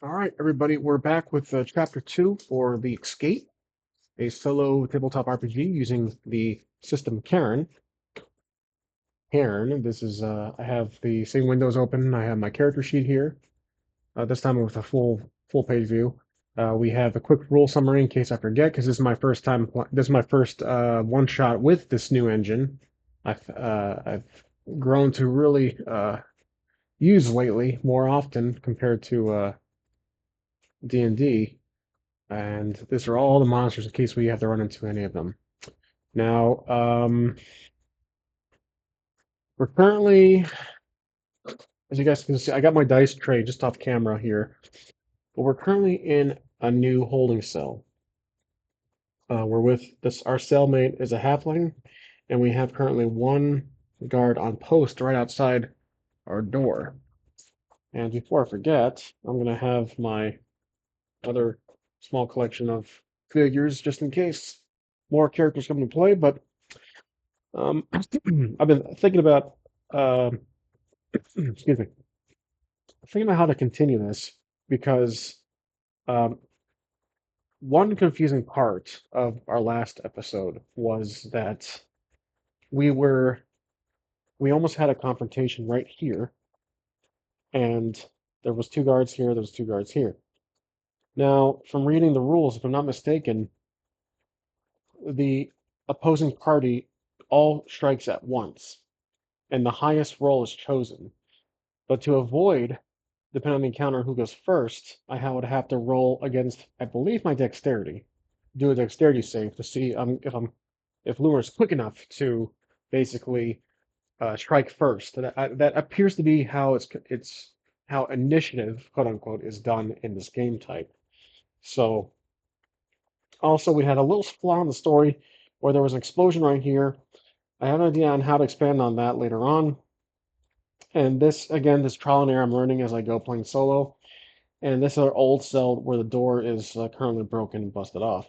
All right, everybody, we're back with chapter 2 for The Escape, a solo tabletop RPG using the system Cairn. Cairn, this is, I have the same windows open. I have my character sheet here. This time with a full page view. We have a quick rule summary in case I forget, because this is my first time. This is my first one shot with this new engine. I've grown to really use lately more often compared to D&D. And these are all the monsters in case we have to run into any of them. Now, we're currently, as you guys can see, I got my dice tray just off camera here, but we're currently in a new holding cell. We're with this, our cellmate is a halfling, and we have currently one guard on post right outside our door. And before I forget, I'm going to have my other small collection of figures just in case more characters come into play, but I've been thinking about, uh, excuse me, thinking about how to continue this because um, one confusing part of our last episode was that we were we almost had a confrontation right here, and there was two guards here, there was two guards here. Now, from reading the rules, if I'm not mistaken, the opposing party all strikes at once, and the highest roll is chosen. But to avoid, depending on the encounter who goes first, I would have to roll against, I believe, my dexterity. Do a dexterity save to see if Lure is quick enough to basically strike first. That appears to be how it's how initiative, quote unquote, is done in this game type. So also we had a little flaw in the story where there was an explosion right here. I have an idea on how to expand on that later on. And this, again, this trial and error I'm learning as I go playing solo. And this is our old cell where the door is currently broken and busted off.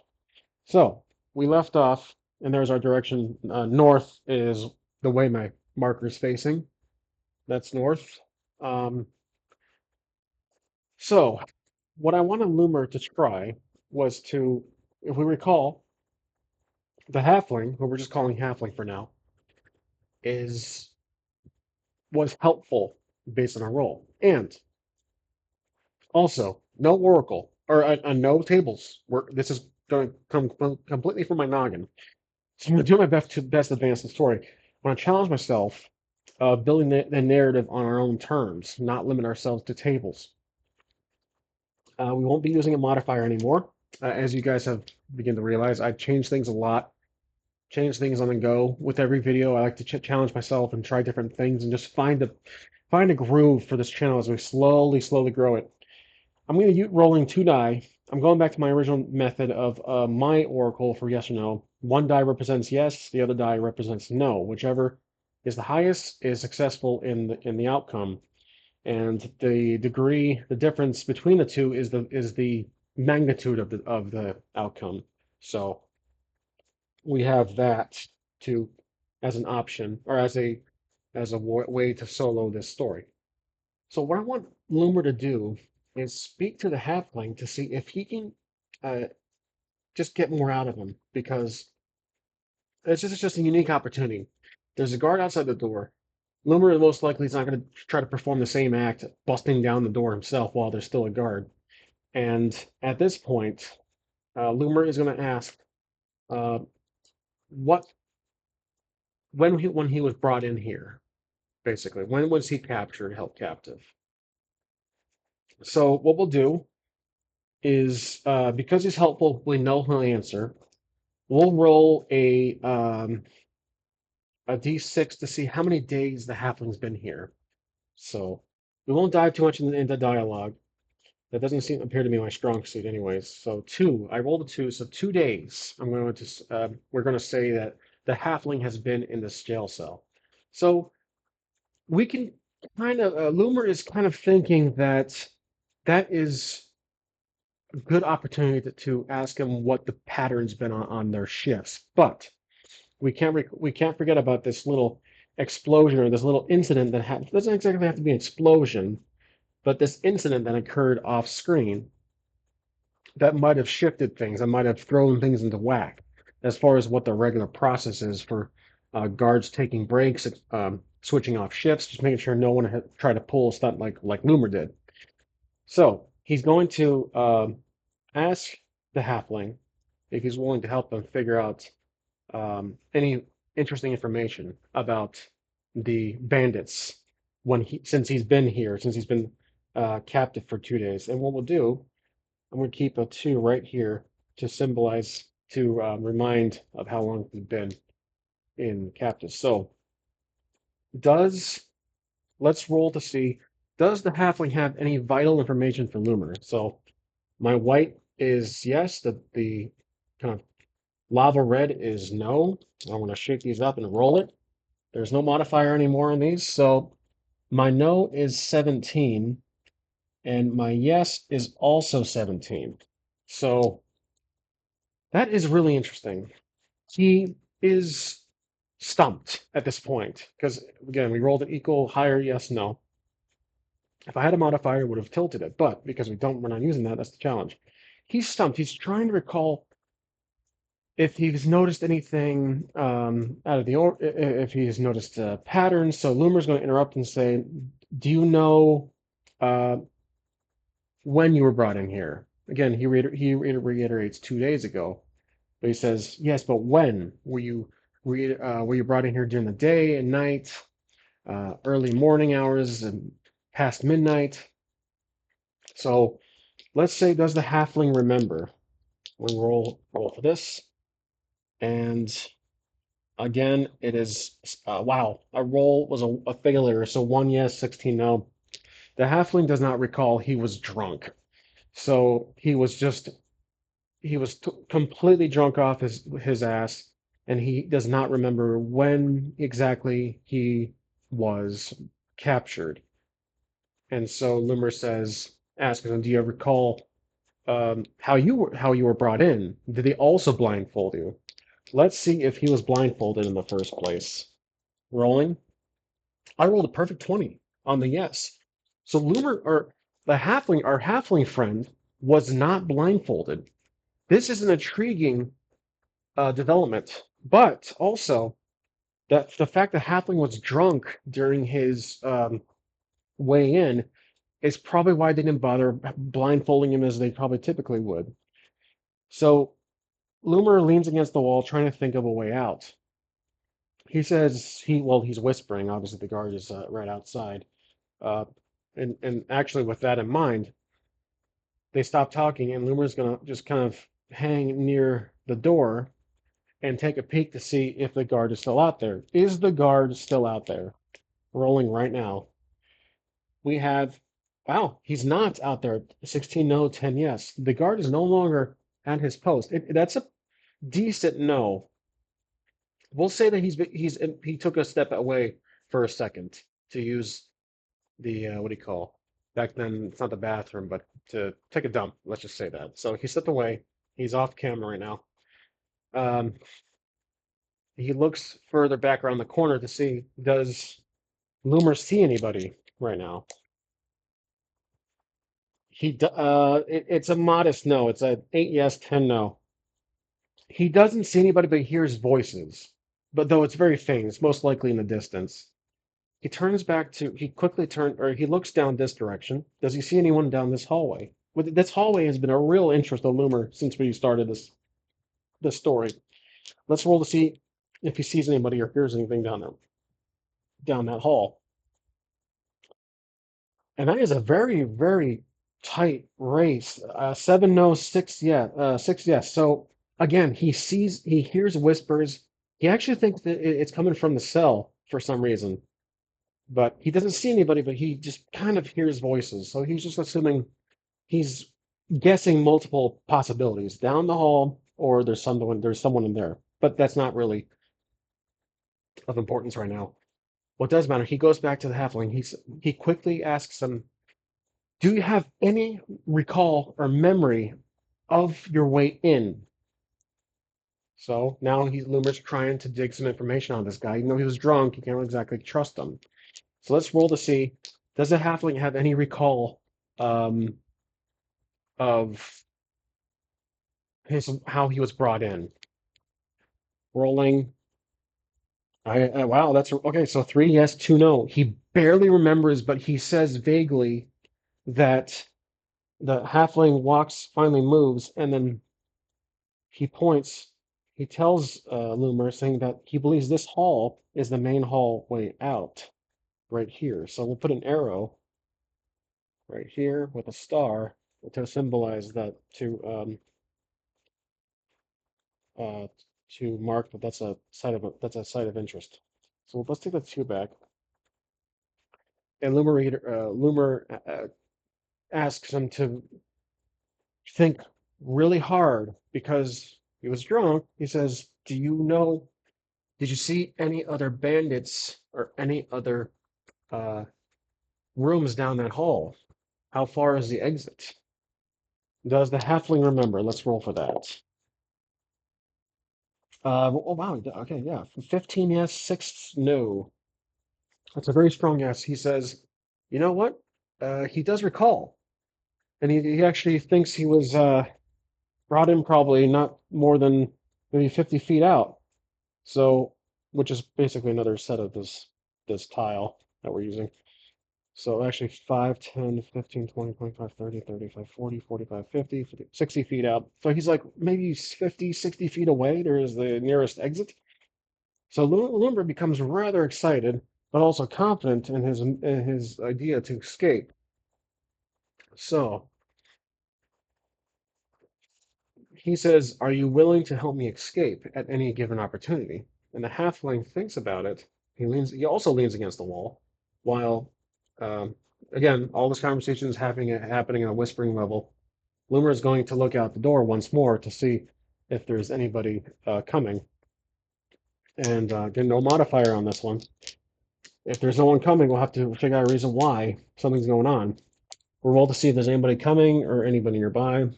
So we left off, and there's our direction. North is the way my marker is facing. That's north. Um, so what I wanted Loomer to try was to, if we recall, the halfling, who we're just calling halfling for now, is was helpful based on our role. And also, no oracle or no tables. This is going to come completely from my noggin. So I'm going to do my best to advance the story. I want to challenge myself of building the narrative on our own terms, not limit ourselves to tables. We won't be using a modifier anymore. As you guys have begun to realize, I've changed things a lot, changed things on the go. With every video, I like to challenge myself and try different things and just find a groove for this channel as we slowly grow it. I'm going to use rolling two die. I'm going back to my original method of my oracle for yes or no. One die represents yes, the other die represents no. Whichever is the highest is successful in the outcome. And the degree, the difference between the two is the magnitude of the outcome. So we have that to as an option or as a way to solo this story. So what I want Loomer to do is speak to the halfling to see if he can uh, just get more out of him because it's just a unique opportunity. There's a guard outside the door. Loomer most likely is not going to try to perform the same act, busting down the door himself while there's still a guard. And at this point, Loomer is going to ask uh, what when he was brought in here, basically. When was he captured, held captive? So what we'll do is because he's helpful, we know he'll answer. We'll roll a d6 to see how many days the halfling's been here. So we won't dive too much into dialogue. That doesn't appear to be my strong suit, anyways. So two, I rolled a two, so 2 days. We're going to say that the halfling has been in this jail cell. So we can kind of, Loomer is kind of thinking that that is a good opportunity to ask him what the pattern's been on their shifts. But we can't forget about this little explosion or this little incident that doesn't exactly have to be an explosion, but this incident that occurred off screen that might have shifted things, that might have thrown things into whack as far as what the regular process is for guards taking breaks, switching off shifts, just making sure no one had tried to pull a stunt like Loomer did. So he's going to ask the halfling if he's willing to help them figure out any interesting information about the bandits since he's been here, since he's been captive for 2 days. And what we'll do, I'm going to keep a two right here to symbolize, to remind of how long he's been in captive. So does let's roll to see, does the halfling have any vital information for Loomer? So my white is yes, the kind of lava red is no. I'm going to shake these up and roll it. There's no modifier anymore on these. So my no is 17 and my yes is also 17. So that is really interesting. He is stumped at this point because, again, we rolled an equal, higher, yes, no. If I had a modifier, I would have tilted it, but because we're not using that, that's the challenge. He's stumped. He's trying to recall if he's noticed anything out of the or if he's noticed patterns. So Loomer's going to interrupt and say, "Do you know uh, when you were brought in here?" Again, he reiterates 2 days ago, but he says, "Yes, but when were you brought in here during the day and night, early morning hours and past midnight?" So let's say, does the halfling remember? We'll roll for this, and again, it is wow. A roll was a failure, so one yes, 16 no. The halfling does not recall he was drunk, so he was completely drunk off his ass, and he does not remember when exactly he was captured. And so Loomer asks him, "Do you recall how you were brought in? Did they also blindfold you?" Let's see if he was blindfolded in the first place. Rolling. I rolled a perfect 20 on the yes. So Loomer, or our halfling friend, was not blindfolded. This is an intriguing development, but also that the fact that halfling was drunk during his way in is probably why they didn't bother blindfolding him as they probably typically would. So Loomer leans against the wall, trying to think of a way out. He says he's whispering. Obviously, the guard is right outside. Uh, and actually, with that in mind, they stop talking, and Loomer's gonna just kind of hang near the door and take a peek to see if the guard is still out there. Is the guard still out there? Rolling right now. We have, wow, he's not out there. 16 no, 10 yes. The guard is no longer at his post. That's a decent no. We'll say that he took a step away for a second to use the what do you call? Back then, it's not the bathroom, but to take a dump. Let's just say that. So he stepped away. He's off camera right now. Um, he looks further back around the corner to see, does Loomer see anybody right now? It's a modest no. It's a 8 yes, 10 no. He doesn't see anybody, but he hears voices. But though it's very faint, it's most likely in the distance. He quickly turns, or he looks down this direction. Does he see anyone down this hallway? This hallway has been a real interest of Loomer since we started this story. Let's roll to see if he sees anybody or hears anything down that hall. And that is a very, very tight race. Seven no, six yes. So again, he hears whispers. He actually thinks that it's coming from the cell for some reason, but he doesn't see anybody, but he just kind of hears voices. So he's just assuming, he's guessing multiple possibilities down the hall, or there's someone in there. But that's not really of importance right now. What does matter, he goes back to the halfling. He quickly asks him, "Do you have any recall or memory of your way in?" So now Loomer's trying to dig some information on this guy. Even though he was drunk, he can't exactly trust him. So let's roll to see. Does the halfling have any recall um, of his how he was brought in? Rolling. Wow, that's okay. So three yes, two no. He barely remembers, but he says vaguely that the halfling walks, finally moves, and then he points. He tells Loomer, saying that he believes this hall is the main hallway out right here. So we'll put an arrow right here with a star to symbolize that uh, to mark that that's a site of interest. So let's take the two back. And Loomer asks him to think really hard because he was drunk. He says, "Do you know? Did you see any other bandits or any other uh, rooms down that hall? How far is the exit?" Does the halfling remember? Let's roll for that. Oh wow, okay, yeah. 15 yes, 6 no. That's a very strong yes. He says, you know what? He does recall. And he actually thinks he was brought in probably not more than maybe 50 feet out. So, which is basically another set of this tile that we're using. So actually 5, 10, 15, 20, 25, 30, 35, 40, 45, 50, 50, 60 feet out. So he's like maybe 50, 60 feet away. There is the nearest exit. So Lumber becomes rather excited, but also confident in his idea to escape. So he says, "Are you willing to help me escape at any given opportunity?" And the halfling thinks about it. He also leans against the wall, while um, again, all this conversation is happening at a whispering level. Loomer is going to look out the door once more to see if there's anybody coming, and get no modifier on this one. If there's no one coming, we'll have to figure out a reason why something's going on. We'll roll to see if there's anybody coming or anybody nearby.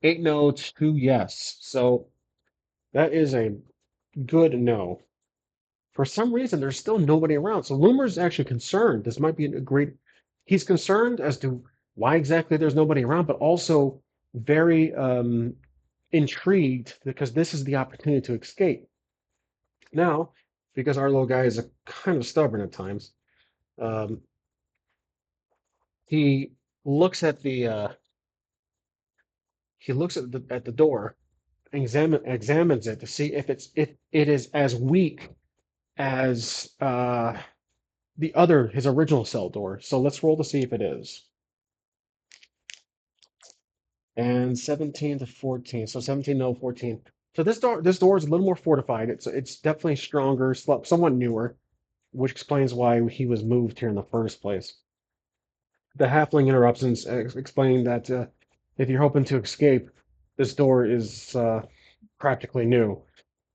8 no, 2 yes. So that is a good no. For some reason, there's still nobody around. So Loomer's actually concerned. This might be a great. He's concerned as to why exactly there's nobody around, but also very intrigued because this is the opportunity to escape. Now, because our little guy is a kind of stubborn at times, um, he looks at the door, examines it to see if it is as weak as the other his original cell door. So let's roll to see if it is. And 17 to 14. So 17 no 14. So this door is a little more fortified. It's definitely stronger, somewhat newer, which explains why he was moved here in the first place. The halfling interrupts and explaining that if you're hoping to escape, this door is practically new.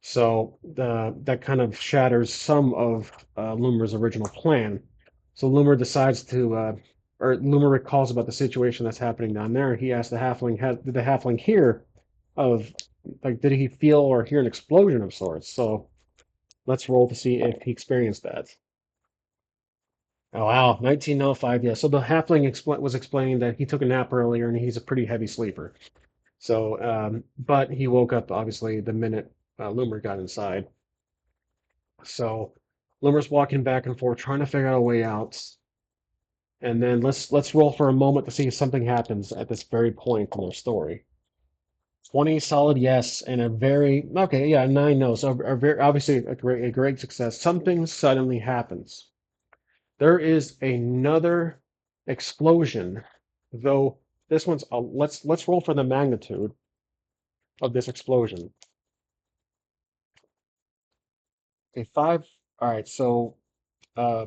So that kind of shatters some of Loomer's original plan. So Loomer decides or Loomer recalls about the situation that's happening down there. He asks the halfling, did the halfling hear of, like, did he feel or hear an explosion of sorts? So let's roll to see if he experienced that. Oh wow, 1905. Yeah. So the halfling was explaining that he took a nap earlier and he's a pretty heavy sleeper. So, but he woke up obviously the minute Loomer got inside. So Loomer's walking back and forth, trying to figure out a way out. And then let's roll for a moment to see if something happens at this very point in their story. 20 solid yes, and a very okay, yeah, 9 no. So a very obviously a great success. Something suddenly happens. There is another explosion, though this one's let's roll for the magnitude of this explosion. A five. All right, so uh,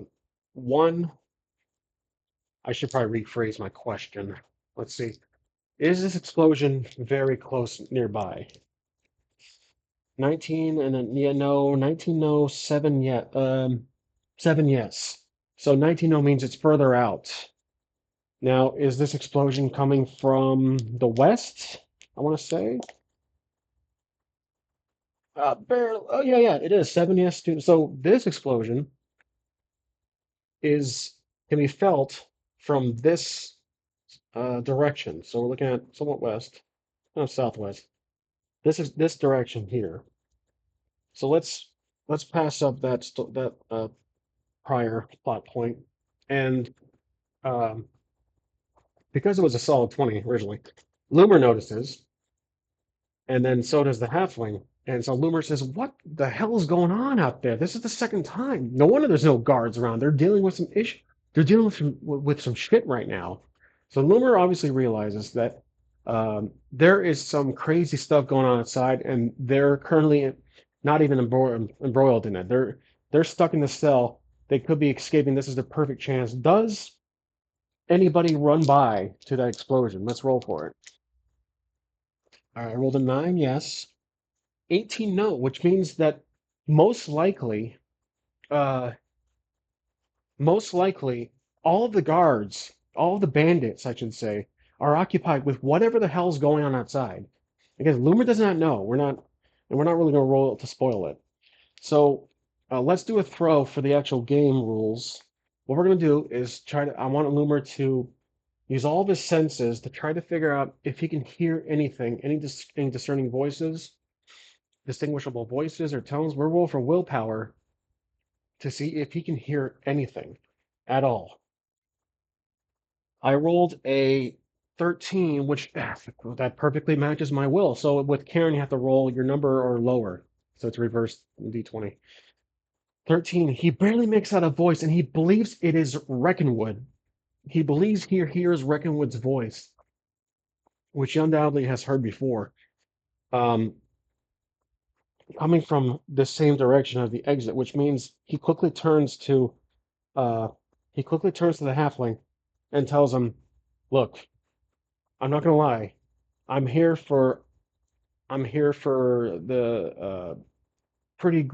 one. I should probably rephrase my question. Let's see. Is this explosion very close nearby? 19 and then yeah, no, 19 no, 7 yet. 7 yes. So 19 no means it's further out. Now, is this explosion coming from the west? I want to say. Barely. Oh yeah, yeah, it is 7 yes. So this explosion is can be felt from this direction. So we're looking at somewhat west, no, southwest. This is this direction here. So let's pass up that prior plot point, and um, because it was a solid 20 originally, Loomer notices, and then so does the halfling. And so Loomer says, "What the hell is going on out there? This is the second time. No wonder there's no guards around. They're dealing with some issue. They're dealing with some shit right now." So Loomer obviously realizes that there is some crazy stuff going on outside, and they're currently not even embroiled in it. They're stuck in the cell. They could be escaping. This is the perfect chance. Does anybody run by to that explosion? Let's roll for it. All right, I rolled a 9, yes. 18, no, which means that most likely, uh, most likely, all of the guards, all of the bandits, I should say, are occupied with whatever the hell's going on outside. Because Loomer does not know. We're not really going to roll it to spoil it. So let's do a throw for the actual game rules. What we're going to do is I want Loomer to use all of his senses to try to figure out if he can hear anything, any discerning voices, distinguishable voices or tones. We're roll for willpower to see if he can hear anything at all. I rolled a 13, which that perfectly matches my will. So with Cairn, you have to roll your number or lower. So it's reversed d20. 13, he barely makes out a voice, and he believes it is Reckonwood. He believes he hears Reckonwood's voice, which he undoubtedly has heard before, um, coming from the same direction of the exit, which means uh, he quickly turns to the halfling and tells him, "Look, I'm not gonna lie. I'm here for I'm here for the pretty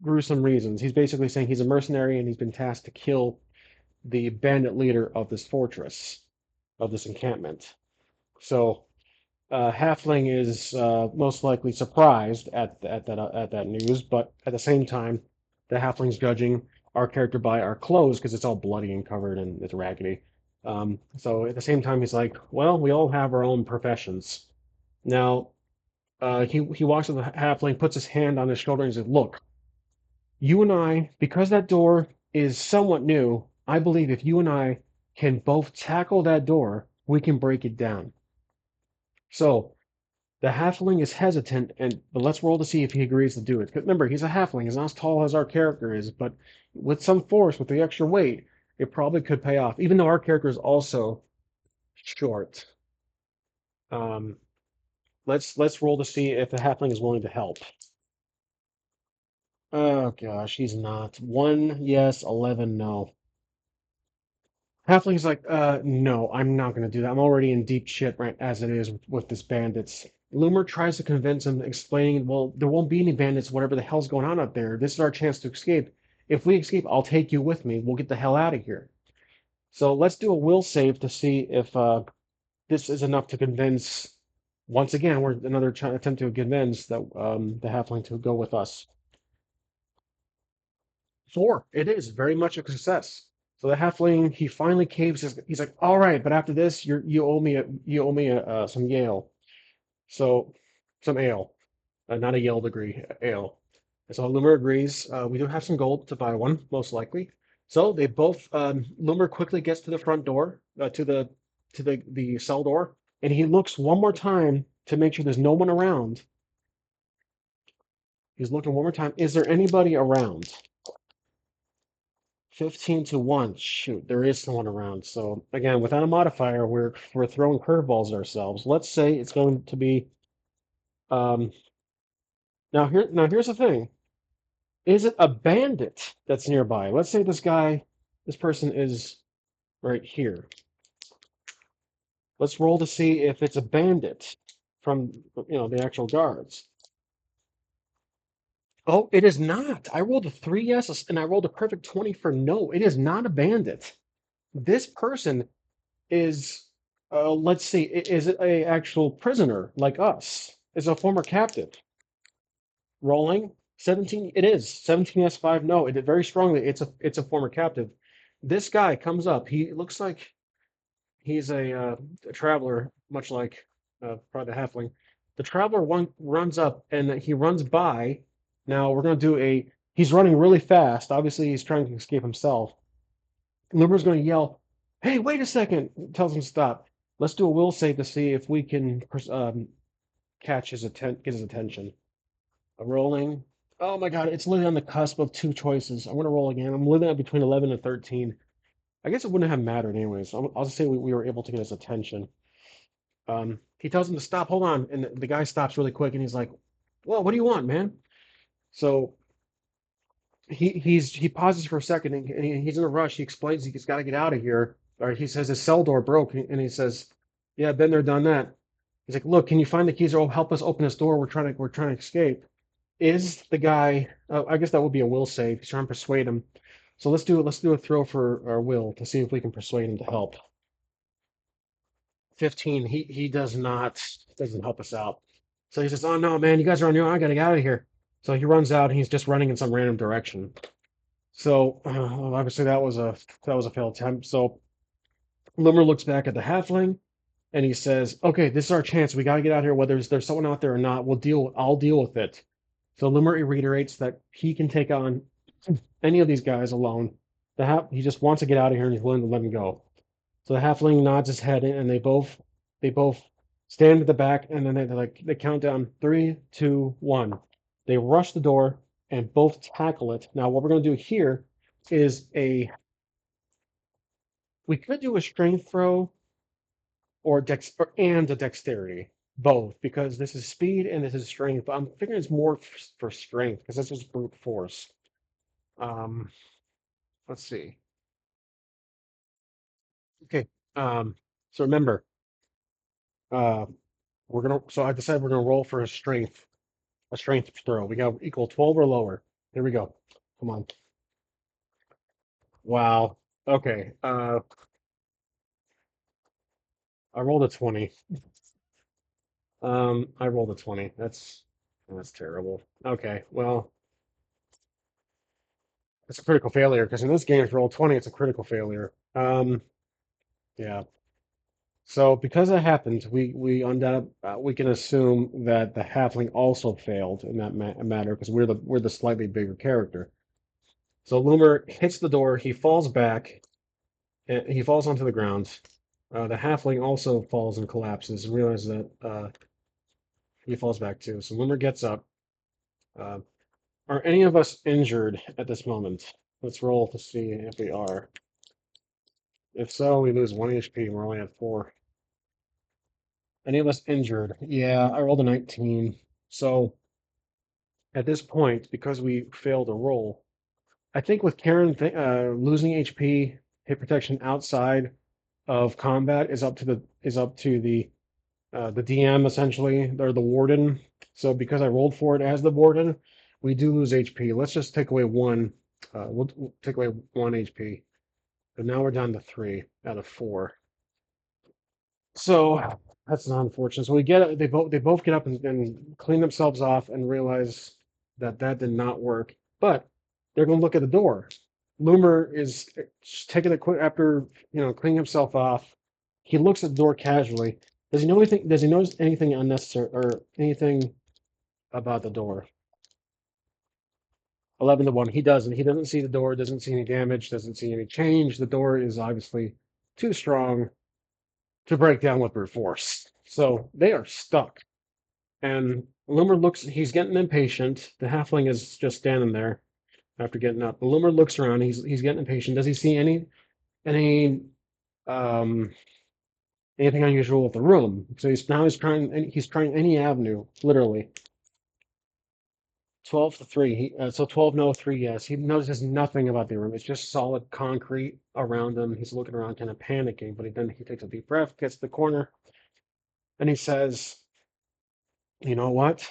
gruesome reasons." He's basically saying he's a mercenary and he's been tasked to kill the bandit leader of this fortress, of this encampment. So Halfling is most likely surprised at that news, but at the same time, the Halfling's judging our character by our clothes because it's all bloody and covered and it's raggedy. So at the same time, he's like, "Well, we all have our own professions." Now, he walks to the Halfling, puts his hand on his shoulder, and says, "Look, you and I, because that door is somewhat new, I believe if you and I can both tackle that door, we can break it down." So the halfling is hesitant, but let's roll to see if he agrees to do it. 'Cause remember, he's a halfling. He's not as tall as our character is, but with some force, with the extra weight, it probably could pay off. Even though our character is also short. Um, let's roll to see if the halfling is willing to help. Oh gosh, he's not. 1, yes, 11, no. Halfling's like, no, I'm not gonna do that. I'm already in deep shit right as it is with this bandits. Loomer tries to convince him, explaining, well, there won't be any bandits, whatever the hell's going on out there. This is our chance to escape. If we escape, I'll take you with me. We'll get the hell out of here. So let's do a will save to see if this is enough to convince. Once again, we're another attempt to convince the halfling to go with us. 4. It is very much a success. So the halfling he finally caves. He's like, "All right, but after this, you owe me some Yale, so some ale, not a Yale degree, ale." And so Loomer agrees. We do have some gold to buy one, most likely. So they both Loomer quickly gets to the front door, to the cell door, and he looks one more time to make sure there's no one around. He's looking one more time. Is there anybody around? 15 to 1. Shoot, there is someone around. So again, without a modifier, we're throwing curveballs at ourselves. Let's say it's going to be um now here's the thing. Is it a bandit that's nearby? Let's say this person is right here. Let's roll to see if it's a bandit from the actual guards. Oh, it is not. I rolled a 3 yes and I rolled a perfect 20 for no. It is not a bandit. This person is, let's see, is it a actual prisoner like us? Is a former captive? Rolling 17. It is 17 yes 5 no. It did very strongly. It's a former captive. This guy comes up. He looks like he's a traveler, much like probably the halfling. The traveler runs up and he runs by. Now we're gonna do a. He's running really fast. Obviously, he's trying to escape himself. Limber's gonna yell, "Hey, wait a second!" Tells him to stop. Let's do a will save to see if we can catch his get his attention. Rolling. Oh my God, it's literally on the cusp of two choices. I'm gonna roll again. I'm living at between 11 and 13. I guess it wouldn't have mattered anyways. I'll just say we were able to get his attention. He tells him to stop. Hold on, and the guy stops really quick, and he's like, "Well, what do you want, man?" So he pauses for a second, and he's in a rush. He explains he's got to get out of here, or he says his cell door broke, and he says, "Yeah, been there, done that." He's like, "Look, can you find the keys or help us open this door? We're trying to escape." Is the guy? I guess that would be a will save. He's trying to persuade him. So let's do a throw for our will to see if we can persuade him to help. 15. He doesn't help us out. So he says, "Oh no, man, you guys are on your own. I gotta get out of here." So he runs out and he's just running in some random direction. So obviously that was a failed attempt. So Limmer looks back at the halfling and he says, "Okay, this is our chance. We gotta get out of here. Whether there's someone out there or not, I'll deal with it." So Limmer reiterates that he can take on any of these guys alone. He just wants to get out of here and he's willing to let him go. So the halfling nods his head and they both stand at the back and then they count down 3, 2, 1. They rush the door and both tackle it. Now what we're gonna do here is we could do a strength throw and a dexterity. Both, because this is speed and this is strength, but I'm figuring it's more for strength because this is brute force. Um, let's see. Okay. Um, so remember, uh, so I decided we're gonna roll for a strength throw. We got equal 12 or lower. Here we go. Come on. Wow. Okay. I rolled a 20. I rolled a 20. That's terrible. Okay. Well, it's a critical failure because in this game, if you roll 20, it's a critical failure. Yeah. So because that happened, we can assume that the halfling also failed in that matter because we're the slightly bigger character. So Loomer hits the door. He falls back. And he falls onto the ground. The halfling also falls and collapses and realizes that he falls back too. So Loomer gets up. Uh, are any of us injured at this moment? Let's roll to see if we are. If so, we lose 1 HP. We're only at 4. Any of us injured? Yeah, I rolled a 19. So at this point, because we failed a roll, I think with Cairn losing HP, hit protection outside of combat is up to the DM essentially, or the warden. So because I rolled for it as the warden, we do lose HP. Let's just take away one. We'll take away 1 HP. But now we're down to 3 out of 4. So that's not unfortunate. So they both get up and clean themselves off and realize that that did not work. But they're going to look at the door. Loomer is taking a quick after cleaning himself off. He looks at the door casually. Does he know anything? Does he notice anything unnecessary or anything about the door? 11 to 1. He doesn't. He doesn't see the door. Doesn't see any damage. Doesn't see any change. The door is obviously too strong to break down with brute force. So they are stuck. And Loomer looks. He's getting impatient. The halfling is just standing there after getting up. Loomer looks around. He's getting impatient. Does he see any um anything unusual with the room? So he's trying any avenue, literally. 12 to 3. So 12 no, 3 yes. He notices nothing about the room. It's just solid concrete around him. He's looking around kind of panicking, but then he takes a deep breath, gets to the corner, and he says, "You know what?"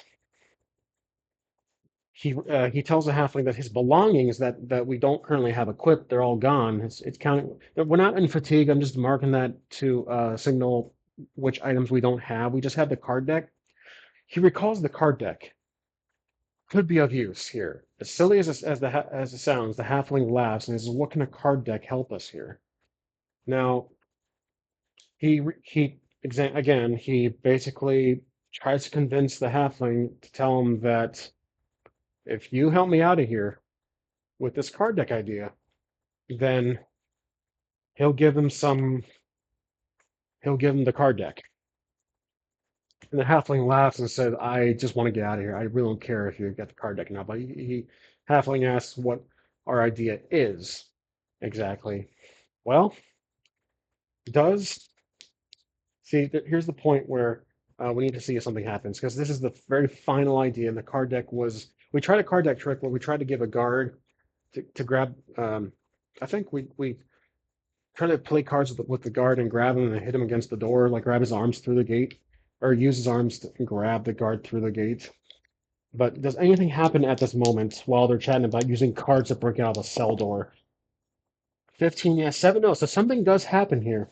He tells the halfling that his belongings that we don't currently have equipped, they're all gone. It's counting. We're not in fatigue. I'm just marking that to signal which items we don't have. We just have the card deck. He recalls the card deck. could be of use here. As silly as it sounds, the halfling laughs and says, "What can a card deck help us here?" Now again he basically tries to convince the halfling to tell him that if you help me out of here with this card deck idea, then he'll give him some. He'll give him the card deck. And the halfling laughs and says, "I just want to get out of here. I really don't care if you get the card deck now." But halfling asks what our idea is exactly. Well, does see, here's the point where we need to see if something happens because this is the very final idea. And the card deck was we tried a card deck trick where we tried to give a guard to grab. I think we tried to play cards with the guard and grab him and hit him against the door, like grab his arms through the gate, or use his arms to grab the guard through the gate. But does anything happen at this moment while they're chatting about using cards to break out of a cell door? 15 yes, 7 no. So something does happen here.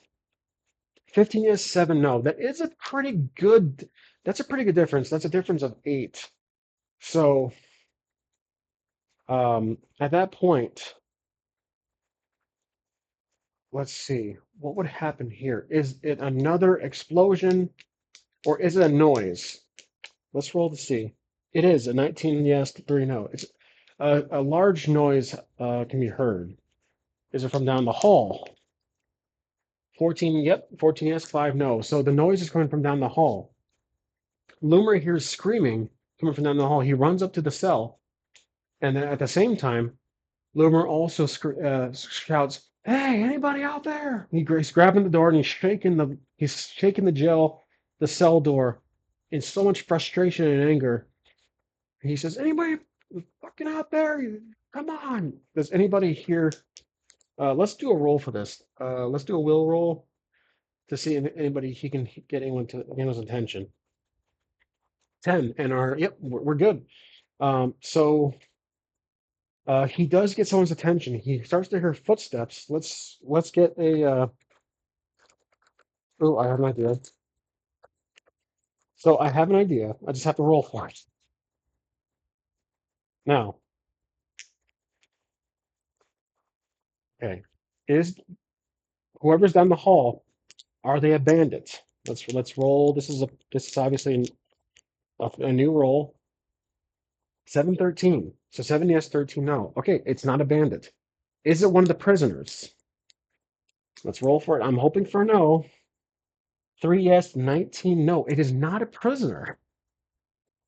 15 yes, 7 no. That's a pretty good difference. That's a difference of 8. So at that point, let's see. What would happen here? Is it another explosion or is it a noise? Let's roll to see. It is a 19 yes, 3 no. It's a large noise can be heard. Is it from down the hall? 14, yep. 14 yes, 5 no. So the noise is coming from down the hall. Loomer hears screaming coming from down the hall. He runs up to the cell, and then at the same time, Loomer also shouts, "Hey, anybody out there?" He's grabbing the door and he's shaking the cell door, in so much frustration and anger. He says, "Anybody fucking out there? Come on!" Does anybody hear? Let's do a roll for this. Let's do a will roll to see if anybody he can get anyone's attention. 10 and yep, we're good. So he does get someone's attention. He starts to hear footsteps. Let's get a oh, I have an idea. So I have an idea. I just have to roll for it. Now, okay. Is whoever's down the hall, are they a bandit? Let's roll. This is obviously a new roll. 7 13. So 7 yes, 13 no. Okay, it's not a bandit. Is it one of the prisoners? Let's roll for it. I'm hoping for no. 3 yes, 19 no. It is not a prisoner.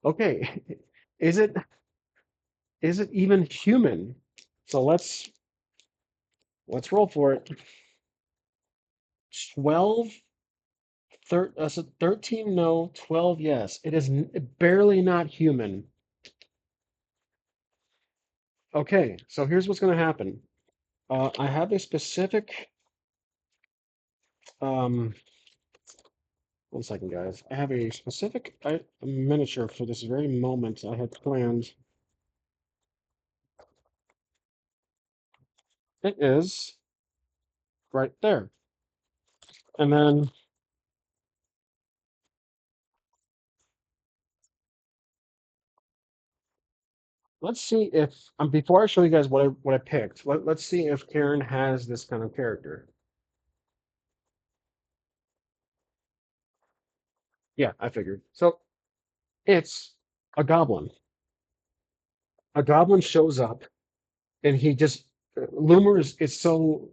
Okay. Is it even human? So let's roll for it. 12 so 13 no, 12 yes. It is barely not human. Okay, so here's what's going to happen. I have a specific um 1 second, guys. I have a specific miniature for this very moment I had planned. It is right there. And then let's see if before I show you guys what I picked, let's see if Cairn has this kind of character. Yeah, I figured. So it's a goblin. A goblin shows up and he just Loomer is so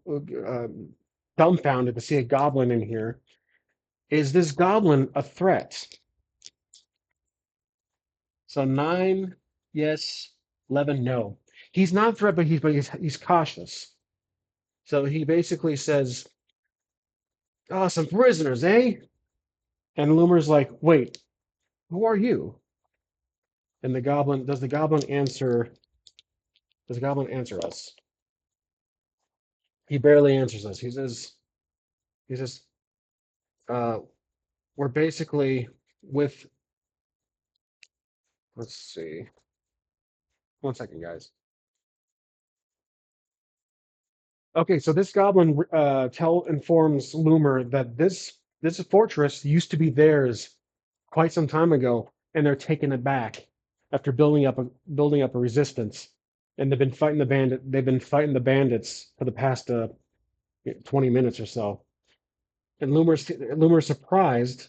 dumbfounded to see a goblin in here. Is this goblin a threat? So 9 yes, 11 no. He's not a threat, but he's cautious. So he basically says, "Oh, some prisoners, eh?" And Loomer's like, "Wait, who are you?" And the goblin does the goblin answer us? He barely answers us. He says, uh, we're basically with let's see. 1 second, guys. Okay, so this goblin informs Loomer that this fortress used to be theirs quite some time ago, and they're taking it back. after building up a resistance, and they've been fighting the bandits for the past 20 minutes or so. And Loomer's surprised.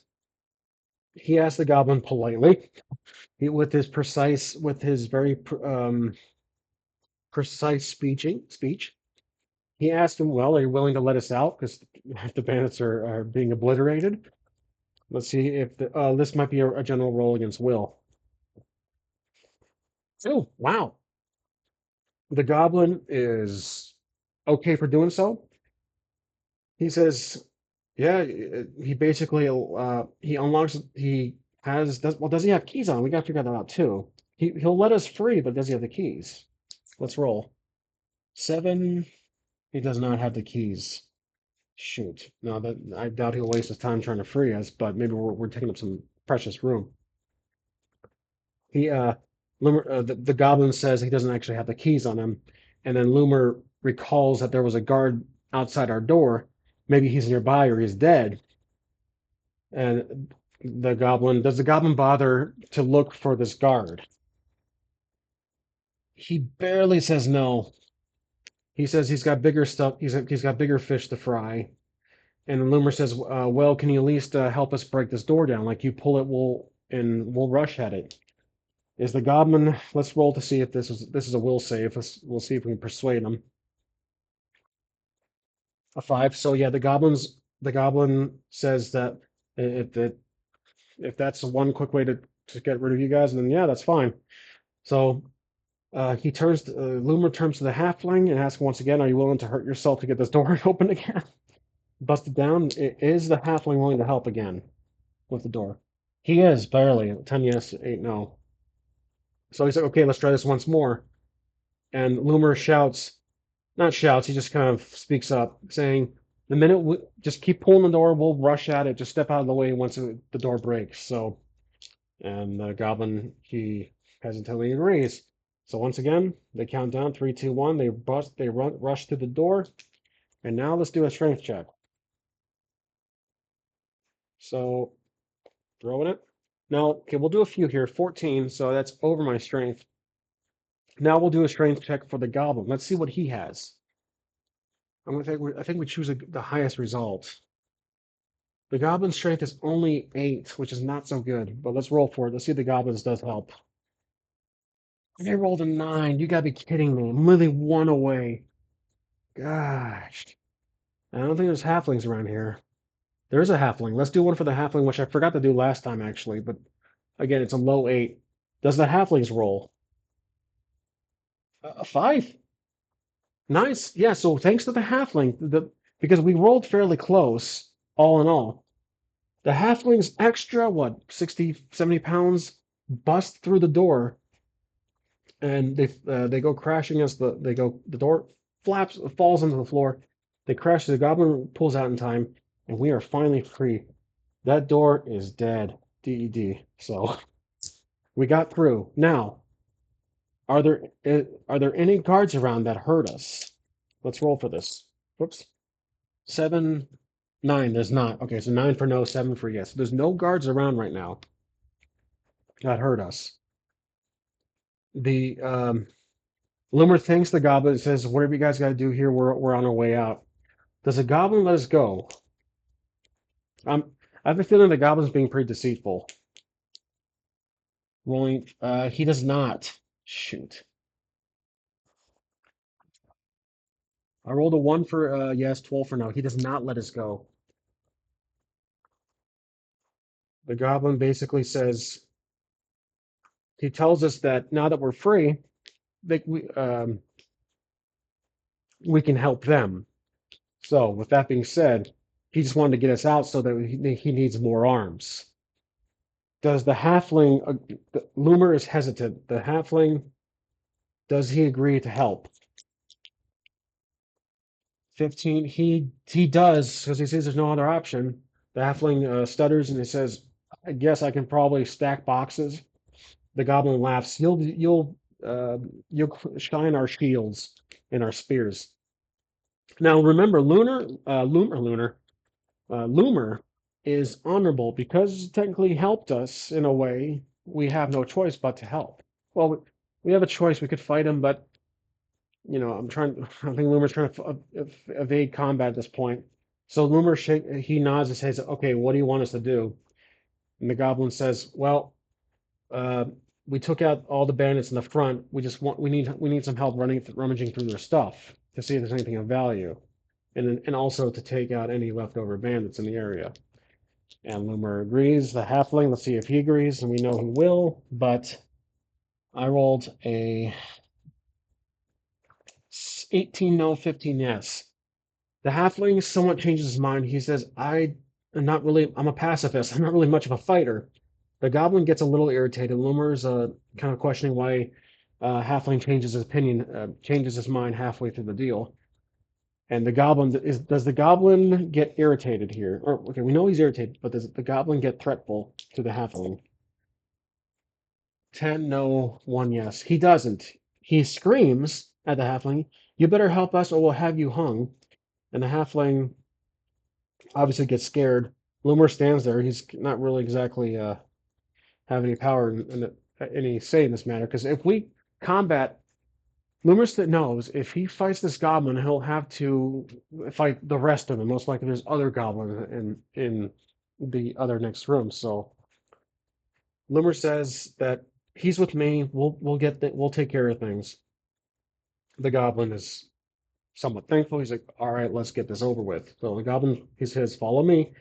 He asked the goblin politely, with his very precise speech. He asked him, "Well, are you willing to let us out? Because the bandits are being obliterated." Let's see if this might be a general roll against will. Oh, wow. The goblin is okay for doing so. He says, yeah, he basically he unlocks he does he have keys on? We got to figure that out too. He'll let us free, but does he have the keys? Let's roll. 7. He does not have the keys. Shoot. No, that I doubt he'll waste his time trying to free us, but maybe we're taking up some precious room. He the goblin says he doesn't actually have the keys on him, and then Loomer recalls that there was a guard outside our door. Maybe he's nearby or he's dead. And the goblin bother to look for this guard? He barely says no. He says he's got bigger stuff. He's got bigger fish to fry. And Loomer says, "Well, can you at least help us break this door down? Like you pull it, we'll rush at it." Is the goblin? Let's roll to see if this is a will save. We'll see if we can persuade him. A 5. So yeah, the goblin says that if if that's one quick way to get rid of you guys, then yeah, that's fine. So Loomer turns to the halfling and asks once again, "Are you willing to hurt yourself to get this door open again?" Busted down. Is the halfling willing to help again with the door? He is barely. 10 yes, 8 no. So he's like, "Okay, let's try this once more." And Loomer shouts, not shouts, he just kind of speaks up, saying, "The minute we just keep pulling the door, we'll rush at it. Just step out of the way once the door breaks." So, and the goblin, he hesitantly agrees. So once again, they count down 3, 2, 1. Rush through the door. And now let's do a strength check. So throwing it. Now, okay, we'll do a few here. 14, so that's over my strength. Now we'll do a strength check for the goblin. Let's see what he has. I think we choose the highest result. The goblin's strength is only 8, which is not so good. But let's roll for it. Let's see if the goblins does help. I rolled a 9. You gotta be kidding me. I'm literally 1 away. Gosh. I don't think there's halflings around here. There is a halfling. Let's do one for the halfling, which I forgot to do last time, actually. But again, it's a low 8. Does the halflings roll? A 5. Nice. Yeah, so thanks to the halfling, because we rolled fairly close, all in all. The halfling's extra, what, 60, 70 pounds, bust through the door, and they go crashing as the door falls onto the floor. They crash, the goblin pulls out in time, and we are finally free. That door is dead. DED. So we got through. Now, are there any guards around that hurt us? Let's roll for this. Whoops. 7, 9. There's not. Okay, so 9 for no, 7 for yes. There's no guards around right now that hurt us. The Loomer thanks the goblin and says, "Whatever you guys got to do here, we're on our way out." Does the goblin let us go? I have a feeling the goblin's being pretty deceitful. Rolling, he does not. Shoot. I rolled a 1 for yes, 12 for no. He does not let us go. The goblin basically says, he tells us that now that we're free, they, we can help them. So, with that being said, he just wanted to get us out so that he needs more arms. Does the halfling, Loomer is hesitant. The halfling, does he agree to help? 15, he does, because he says there's no other option. The halfling stutters and he says, "I guess I can probably stack boxes." The goblin laughs. You'll shine our shields and our spears. Now remember, Loomer is honorable because he technically helped us in a way. We have no choice but to help. well, we have a choice. We could fight him, but I think Loomer's trying to evade combat at this point. So he nods and says, "Okay, what do you want us to do?" And the goblin says, "Well, uh, we took out all the bandits in the front. We need some help rummaging through their stuff to see if there's anything of value, and also to take out any leftover bandits in the area." And Loomer agrees. The halfling, let's see if he agrees, and we know he will. But I rolled a 18 no, 15 yes. The halfling somewhat changes his mind. He says, I'm a pacifist. I'm not really much of a fighter. The goblin gets a little irritated. Loomer's kind of questioning why halfling changes his mind halfway through the deal. And does the goblin get irritated here? Or, okay, we know he's irritated, but does the goblin get threatful to the halfling? 10 no, 1 yes. He doesn't. He screams at the halfling, "You better help us or we'll have you hung." And the halfling obviously gets scared. Loomer stands there. He's not really exactly have any power and any say in this matter. Because if we combat Loomer knows if he fights this goblin, he'll have to fight the rest of them. Most likely, there's other goblins in the other next room. So Loomer says that he's with me. We'll take care of things. The goblin is somewhat thankful. He's like, "All right, let's get this over with." So the goblin, he says, "Follow me."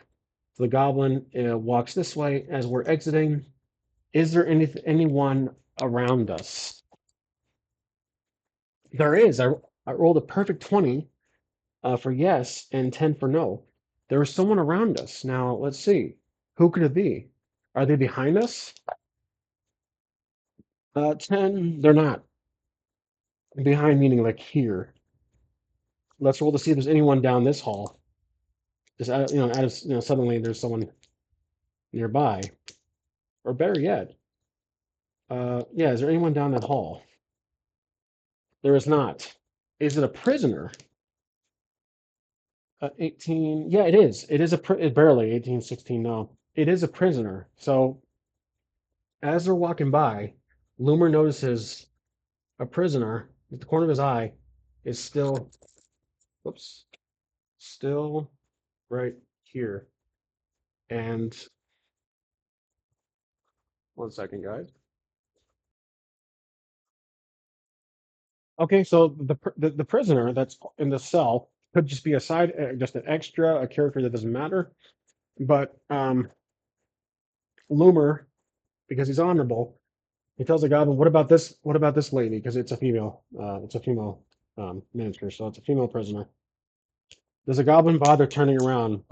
The goblin walks this way as we're exiting. Is there anyone around us? There is. I rolled a perfect 20 for yes and 10 for no. There is someone around us. Now, let's see. Who could it be? Are they behind us? 10, they're not. Behind meaning like here. Let's roll to see if there's anyone down this hall. Just suddenly there's someone nearby. Or better yet, yeah, is there anyone down that hall? There is not. Is it a prisoner? 18. Yeah, it is. It is barely 18, 16. No, it is a prisoner. So as they're walking by, Loomer notices a prisoner at the corner of his eye is still, whoops, still right here. And one second, guys. Okay, so the prisoner that's in the cell could just be just an extra, a character that doesn't matter. But Loomer, because he's honorable, he tells the goblin, "What about this? What about this lady?" Because it's a female. It's a female minister, so it's a female prisoner. Does the goblin bother turning around?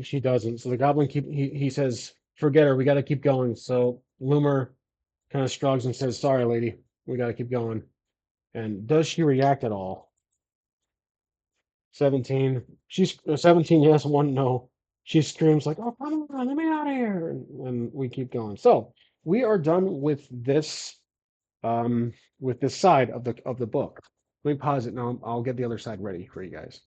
She doesn't. So the goblin he says, "Forget her. We got to keep going." So Loomer kind of shrugs and says, "Sorry, lady. We got to keep going." And does she react at all? 17. She's 17. Yes, 1 no. She screams like, "Oh, come on, let me out of here!" And we keep going. So we are done um, with this side of the book. Let me pause it now. I'll get the other side ready for you guys.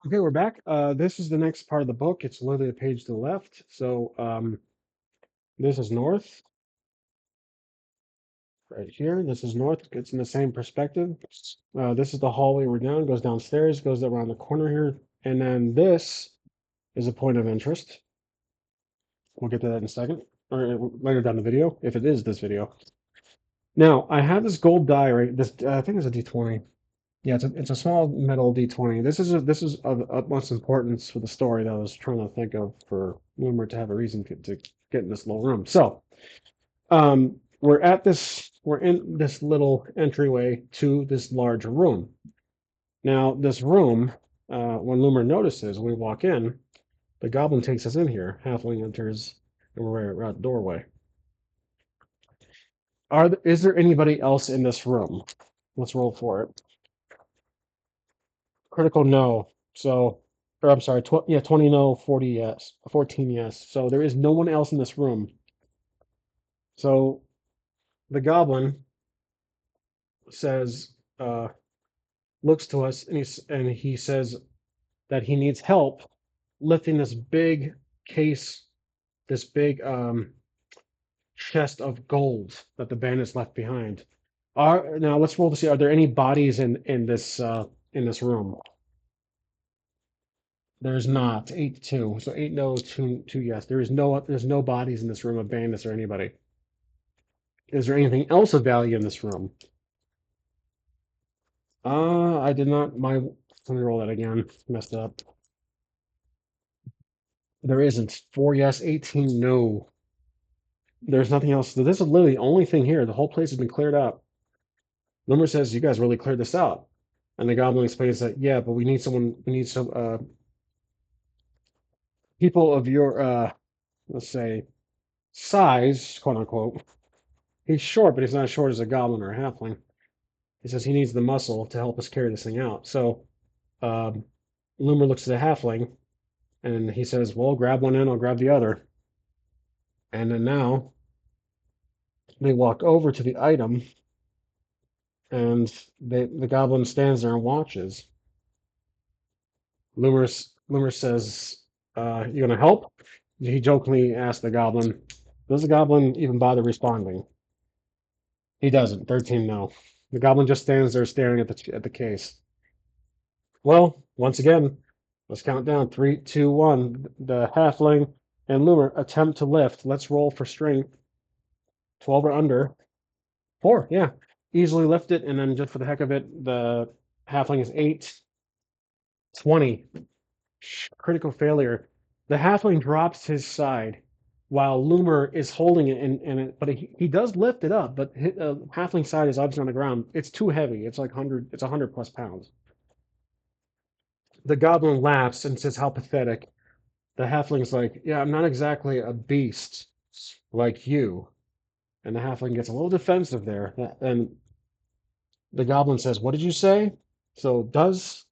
Okay, we're back. This is the next part of the book. It's literally a page to the left. So this is north right here. This is north. It's in the same perspective. This is the hallway we're down. Goes downstairs. Goes around the corner here, and then this is a point of interest. We'll get to that in a second, or later down the video, if it is this video. Now I have this gold die right. This I think it's a D20. Yeah, it's a small metal D20. This is of utmost importance for the story that I was trying to think of for Loomer to have a reason to get in this little room. So, we're in this little entryway to this large room. Now, this room, when Loomer notices, when we walk in, the goblin takes us in here. Halfling enters, and we're at the doorway. Is there anybody else in this room? Let's roll for it. Critical no. So, or I'm sorry, 20 no, 40 yes, 14 yes. So there is no one else in this room. So the goblin says, looks to us, and he says that he needs help lifting this big case this big chest of gold that the bandits left behind. Are now let's roll to see, are there any bodies in this room? There's not. 8-2. So 8 no, 2 yes. There's no bodies in this room of bandits or anybody. Is there anything else of value in this room? I did not my let me roll that again. Messed up. There isn't. 4 yes, 18 no. There's nothing else. This is literally the only thing here. The whole place has been cleared out. Limmer says, "You guys really cleared this out." And the goblin explains that, yeah, but we need some people of your let's say size, quote unquote. He's short, but he's not as short as a goblin or a halfling. He says he needs the muscle to help us carry this thing out. So um, Loomer looks at the halfling and he says, well, grab one end, I'll grab the other. And then now they walk over to the item and the goblin stands there and watches. Loomer says, you gonna help? He jokingly asked the goblin, does the goblin even bother responding? He doesn't. 13 no. The goblin just stands there staring at the case. Well, once again, let's count down. 3, 2, 1. The halfling and Loomer attempt to lift. Let's roll for strength. 12 or under. 4, yeah. Easily lift it, and then just for the heck of it, the halfling is 8. 20. Critical failure. The halfling drops his side while Loomer is holding it, but he does lift it up, but halfling side is obviously on the ground. It's too heavy. It's like 100, it's 100 plus pounds. The goblin laughs and says, how pathetic. The halfling's like, yeah, I'm not exactly a beast like you. And the halfling gets a little defensive there. And the goblin says, what did you say? So does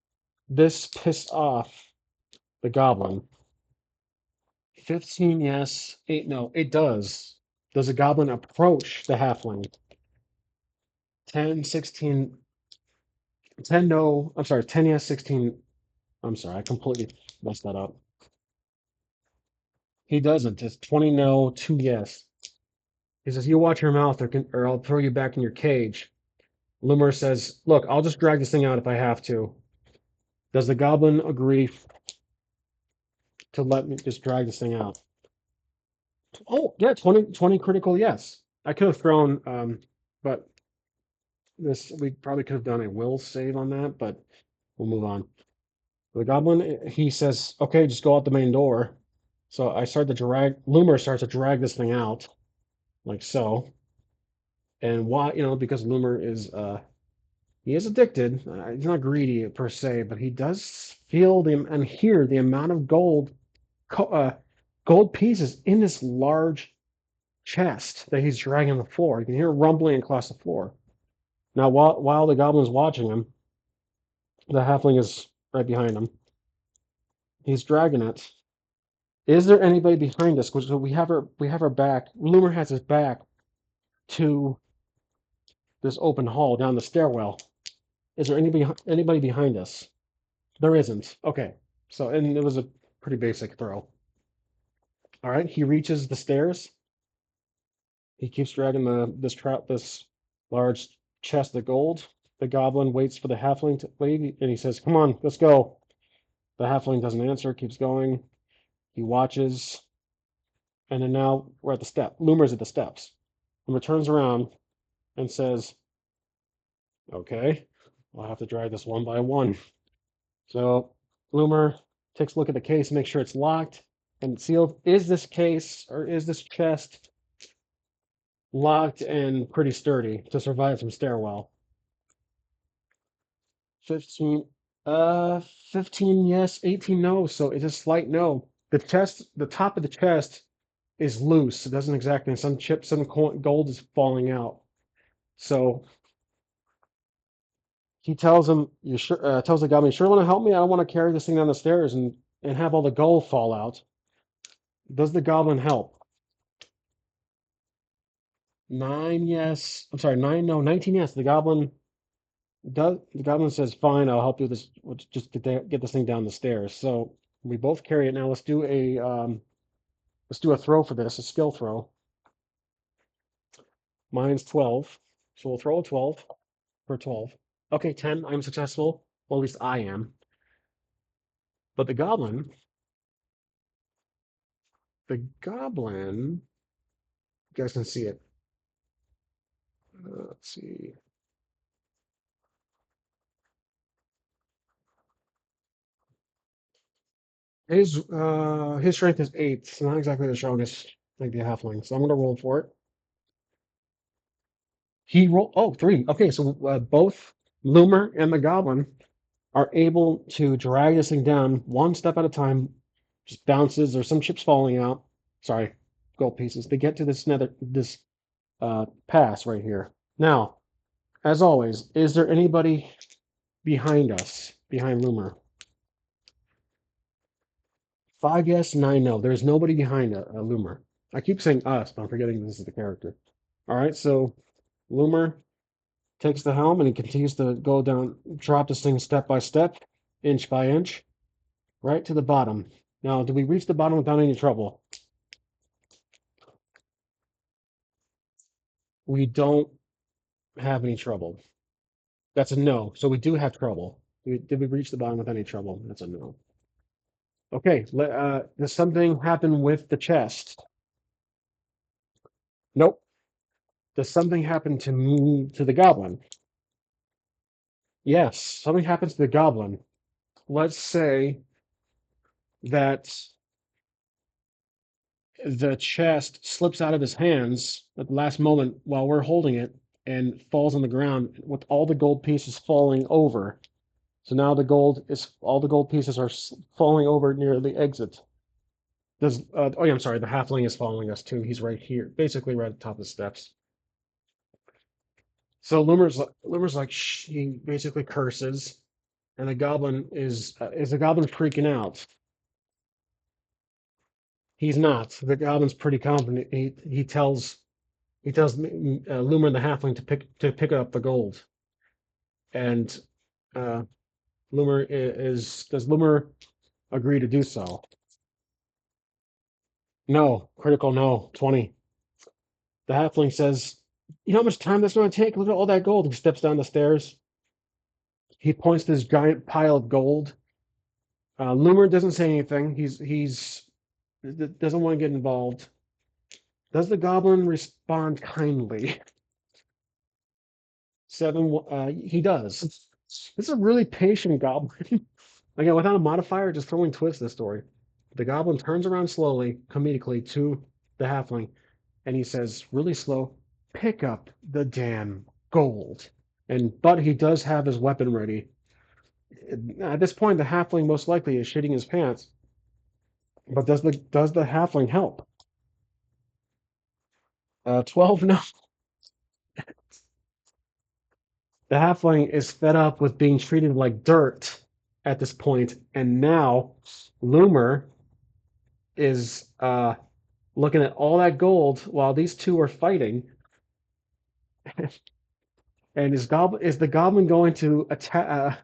this piss off the goblin? 15 yes, 8 no. It does. Does the goblin approach the halfling? 10, 16, 10 no. I'm sorry, 10 yes, 16. I'm sorry, I completely messed that up. He doesn't. It's 20 no, 2 yes. He says, you watch your mouth or I'll throw you back in your cage. Loomer says, look, I'll just drag this thing out if I have to. Does the goblin agree to let me just drag this thing out? Oh, yeah, 20 critical, yes. I could have thrown, but we probably could have done a will save on that, but we'll move on. The goblin, he says, okay, just go out the main door. So Loomer starts to drag this thing out, like so. And why, because Loomer is he is addicted. He's not greedy per se, but he does feel and hear the amount of gold pieces in this large chest that he's dragging on the floor. You can hear rumbling across the floor. Now, while the goblin's watching him, the halfling is right behind him. He's dragging it. Is there anybody behind us? Because we have our back. Loomer has his back to this open hall down the stairwell. Is there anybody behind us? There isn't. Okay. So, and it was a pretty basic throw. All right. He reaches the stairs. He keeps dragging this large chest of gold. The goblin waits for the halfling to leave, and he says, "Come on, let's go." The halfling doesn't answer. Keeps going. He watches, and then now we're at the step. Loomer's at the steps. Loomer turns around and says, "Okay, I'll have to drag this one by one." So Loomer takes a look at the case, make sure it's locked and sealed. Is this case or is this chest locked and pretty sturdy to survive some stairwell? 15, 15 yes, 18 no. So it's a slight no. The top of the chest is loose. It doesn't exactly. Some gold is falling out. So he tells him, "You sure?" Tells the goblin, "You sure want to help me? I don't want to carry this thing down the stairs and have all the gold fall out." Does the goblin help? 9 yes. I'm sorry, 9 no, 19 yes. The goblin says, "Fine, I'll help you with this. We'll just get this thing down the stairs." So we both carry it now. Let's do Let's do a throw for this, a skill throw. Mine's 12. So we'll throw a 12 for 12. Okay, 10. I'm successful. Well, at least I am. But the goblin, you guys can see it. Let's see. His strength is 8. It's not exactly the strongest, like the halfling. So I'm gonna roll for it. He rolled, oh, 3. Okay, so both Loomer and the goblin are able to drag this thing down one step at a time. Just bounces. There's some chips falling out. Sorry, gold pieces. They get to this pass right here. Now, as always, is there anybody behind us, behind Loomer? 5 yes, 9 no. There's nobody behind a Loomer. I keep saying us, but I'm forgetting this is the character. All right, so Loomer takes the helm and he continues to go down, drop this thing step by step, inch by inch, right to the bottom. Now, do we reach the bottom without any trouble? We don't have any trouble. That's a no. So we do have trouble. Did we reach the bottom with any trouble? That's a no. Okay, does something happen with the chest? Nope. Does something happen to the goblin? Yes, something happens to the goblin. Let's say that the chest slips out of his hands at the last moment while we're holding it and falls on the ground with all the gold pieces falling over. So now all the gold pieces are falling over near the exit. Oh yeah, I'm sorry, the halfling is following us too. He's right here, basically right at the top of the steps. So Loomer's like shh, he basically curses, and the goblin is the goblin freaking out. He's not. The goblin's pretty confident. He tells Loomer the halfling to pick up the gold, and uh, Loomer does Loomer agree to do so? No, critical no, 20. The halfling says, "You know how much time that's going to take? Look at all that gold." He steps down the stairs. He points to this giant pile of gold. Loomer doesn't say anything. He's doesn't want to get involved. Does the goblin respond kindly? 7. He does. This is a really patient goblin. Again, without a modifier, just throwing twists in the story. The goblin turns around slowly, comedically, to the halfling, and he says, really slow, "Pick up the damn gold." But he does have his weapon ready. At this point, the halfling most likely is shitting his pants. But does the halfling help? 12, no. The halfling is fed up with being treated like dirt at this point, and now Loomer is looking at all that gold while these two are fighting. And is the goblin going to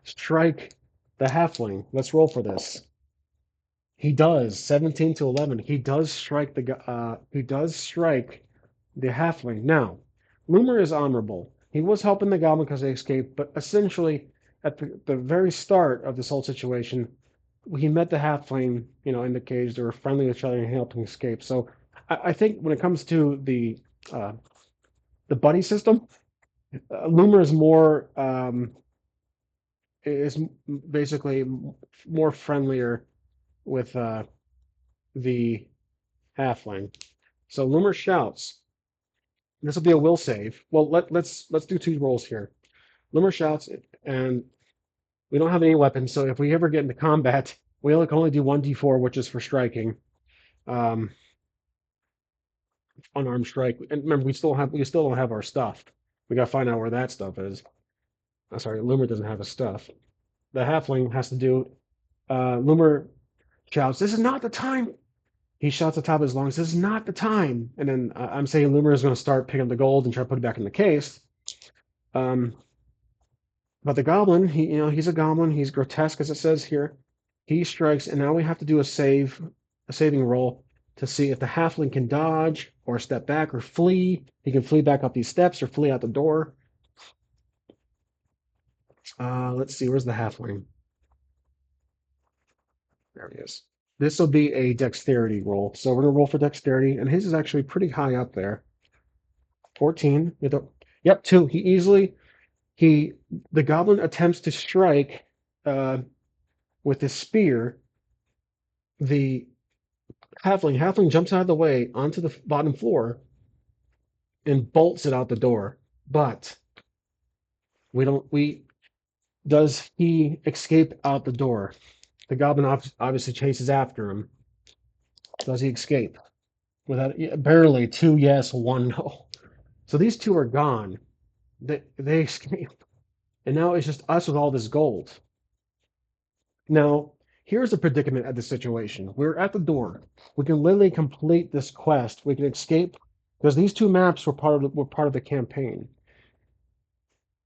strike the halfling? Let's roll for this. He does. 17 to 11. He does strike the halfling. Now, Loomer is honorable. He was helping the goblin because they escaped, but essentially at the very start of this whole situation, he met the halfling, in the cage. They were friendly with each other and helped him escape. So I think when it comes to uh, the buddy system, Loomer is basically more friendlier with the halfling. So Loomer shouts. This will be a will save. Well, let's do 2 rolls here. Loomer shouts, and we don't have any weapons, so if we ever get into combat, we can only do 1d4, which is for striking. Um, Unarmed strike. And remember, we still don't have our stuff. We gotta find out where that stuff is. I'm sorry, Loomer doesn't have his stuff. The halfling has to do. Loomer shouts, "This is not the time." He shouts at the top of his lungs, "This is not the time." And then I'm saying Loomer is going to start picking up the gold and try to put it back in the case. Um, but the goblin, he's a goblin. He's grotesque, as it says here. He strikes, and now we have to do a saving roll. to see if the halfling can dodge or step back or flee. He can flee back up these steps or flee out the door. Let's see, where's the halfling? There he is. This will be a dexterity roll. So we're gonna roll for dexterity, and his is actually pretty high up there. 14. Yep, 2. He the goblin attempts to strike uh, with his spear. The halfling jumps out of the way onto the bottom floor and bolts it out the door. But we don't we does he escape out the door? The goblin obviously chases after him. Does he escape? Without barely 2 yes, 1 no. So these two are gone. They escape. And now it's just us with all this gold. Now, here's the predicament of the situation. We're at the door. We can literally complete this quest. We can escape because these two maps were part of the campaign.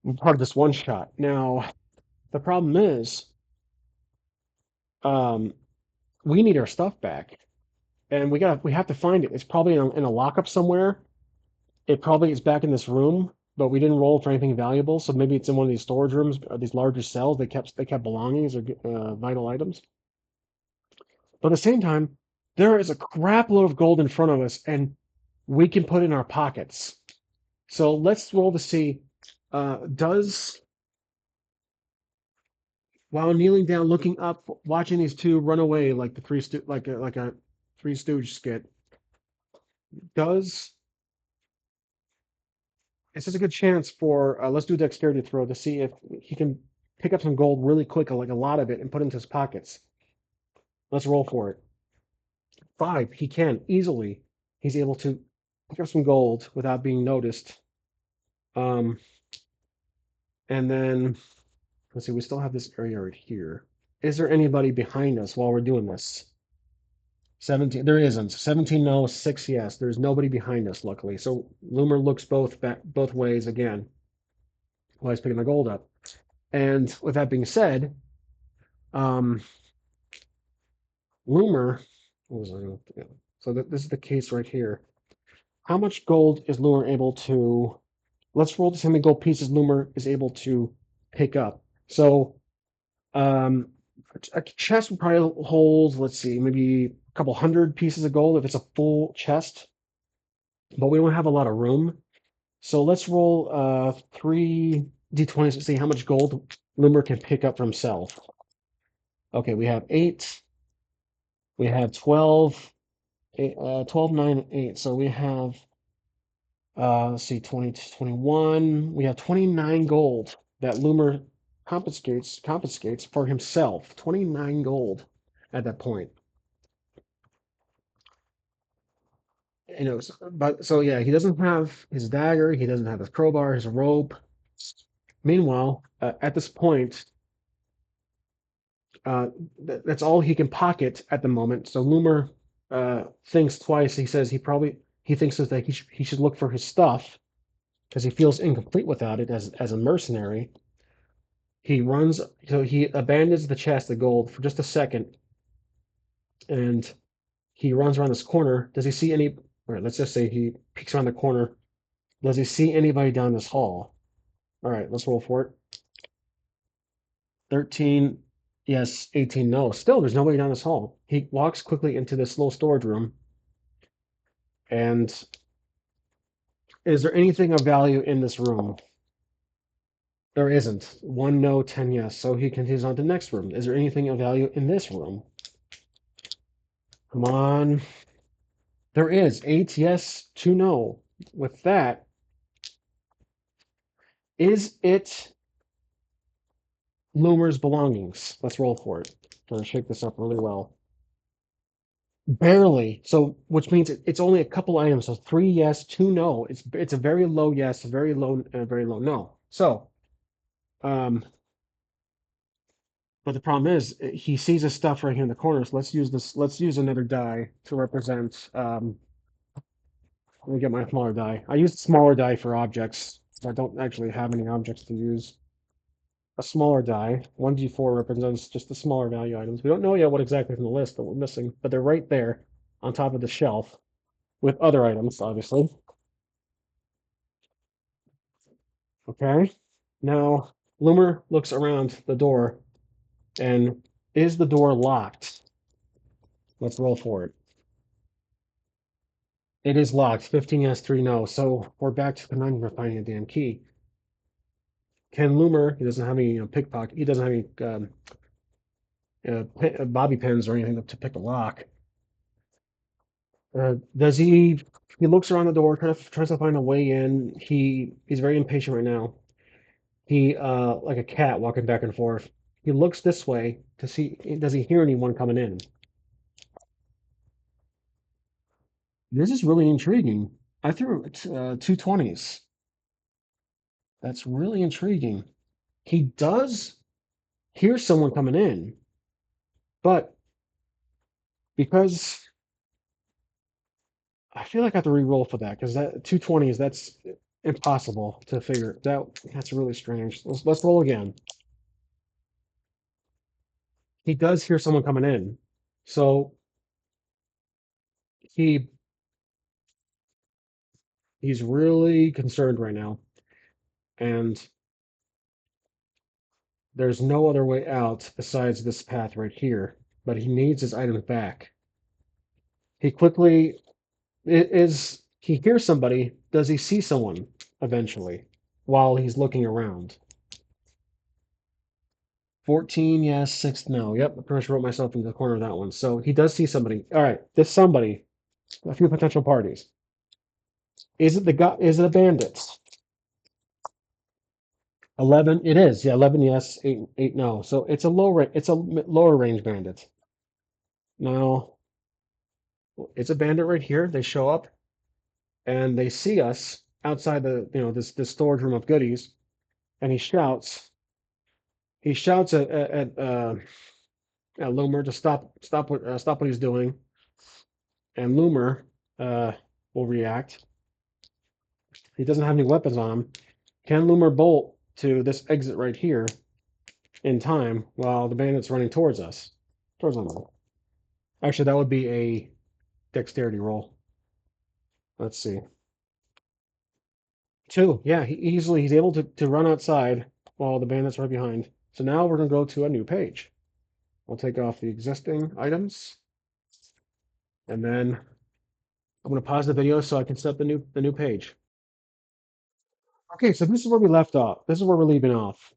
Were part of this one shot. Now, the problem is, um, we need our stuff back, and we have to find it. It's probably in a lockup somewhere. It probably is back in this room, but we didn't roll for anything valuable, so maybe it's in one of these storage rooms or these larger cells. They kept belongings or vital items. But at the same time, there is a crap load of gold in front of us, and we can put it in our pockets. So let's roll to see. Does while kneeling down, looking up, watching these two run away like the like a Three Stooge skit. Does It's just a good chance for let's do a dexterity throw to see if he can pick up some gold really quick, like a lot of it, and put it into his pockets. Let's roll for it. 5. He can easily. He's able to pick up some gold without being noticed. Um, and then let's see. We still have this area right here. Is there anybody behind us while we're doing this? 17. There isn't. 17 no, 6 yes. There's nobody behind us, luckily. So Loomer looks both ways again while he's picking the gold up. And with that being said, um, Loomer, what was I yeah. So this is the case right here. How much gold is Loomer able to? Let's roll to see how many gold pieces Loomer is able to pick up. So um, a chest would probably hold, let's see, maybe a couple hundred pieces of gold if it's a full chest, but we don't have a lot of room. So let's roll 3d20s to see how much gold Loomer can pick up for himself. Okay, we have 8. We have 12. 12, 9, 8. So we have, let's see, 20, 21. We have 29 gold that Loomer confiscates for himself. 29 gold at that point. But so yeah, he doesn't have his dagger. He doesn't have his crowbar, his rope. Meanwhile, at this point, uh, that's all he can pocket at the moment. So Loomer thinks twice. He says he thinks that he should look for his stuff because he feels incomplete without it as a mercenary. He abandons the chest of gold for just a second, and he runs around this corner. Does he see any? All right, let's just say he peeks around the corner. Does he see anybody down this hall? All right, let's roll for it. 13, yes. 18, no. Still, there's nobody down this hall. He walks quickly into this little storage room. And is there anything of value in this room? There isn't. 1 no, 10 yes. So he continues on to the next room. Is there anything of value in this room? Come on. There is. 8 yes, 2 no. With that, is it Loomer's belongings? Let's roll for it. I'm going to shake this up really well. Barely. So, which means it's only a couple items. So 3 yes, 2 no. It's a very low yes, very low no. So, um, but the problem is he sees his stuff right here in the corner. So let's use this. Let's use another die to represent. Let me get my smaller die. I use the smaller die for objects. I don't actually have any objects to use. A smaller die, 1d4 represents just the smaller value items. We don't know yet what exactly from the list that we're missing, but they're right there. on top of the shelf with other items, obviously. Okay. Now, Loomer looks around the door and is the door locked? Let's roll for it. It is locked. 15 yes, 3 no. So we're back to the conundrum of finding a damn key. Ken Loomer, he doesn't have any pickpocket. He doesn't have any bobby pins or anything to pick a lock. Does he? He looks around the door, tries to find a way in. He's very impatient right now. He like a cat walking back and forth. He looks this way to see does he hear anyone coming in. This is really intriguing. I threw two 20s. That's really intriguing. He does hear someone coming in, but because I feel like I have to re-roll for that because that 220s, that's impossible to figure. That's really strange. Let's roll again. He does hear someone coming in, so he he's really concerned right now, and there's no other way out besides this path right here. But he needs his items back. He quickly is he hears somebody. Does he see someone eventually while he's looking around? 14, yes, 6, no. Yep, I pretty much wrote myself into the corner of that one. So he does see somebody. All right, this somebody, a few potential parties. Is it the guy? Is it a bandit? 11, it is. Yeah, 11, yes, 8, 8, no. So it's a lower range bandit. Now, it's a bandit right here. They show up and they see us outside this storage room of goodies, and he shouts at Loomer to stop what he's doing, and Loomer uh, will react. He doesn't have any weapons on him. Can Loomer bolt to this exit right here in time while the bandit's running towards us? Towards them. Actually, that would be a dexterity roll. Let's see. 2. Yeah, he's able to run outside while the bandit's right behind. So now we're gonna go to a new page. We'll take off the existing items, and then I'm gonna pause the video so I can set the new page. Okay, so this is where we left off. This is where we're leaving off.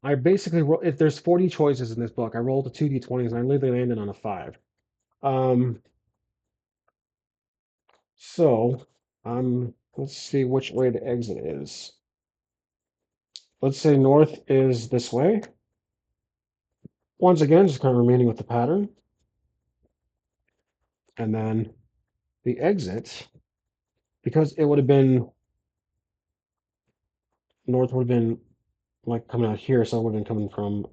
I basically if there's 40 choices in this book, I rolled the 2d20s and I literally landed on a 5. Um, so let's see which way the exit is. Let's say north is this way. Once again, just kind of remaining with the pattern. And then the exit, because it would have been north would have been like coming out here, so I would have been coming from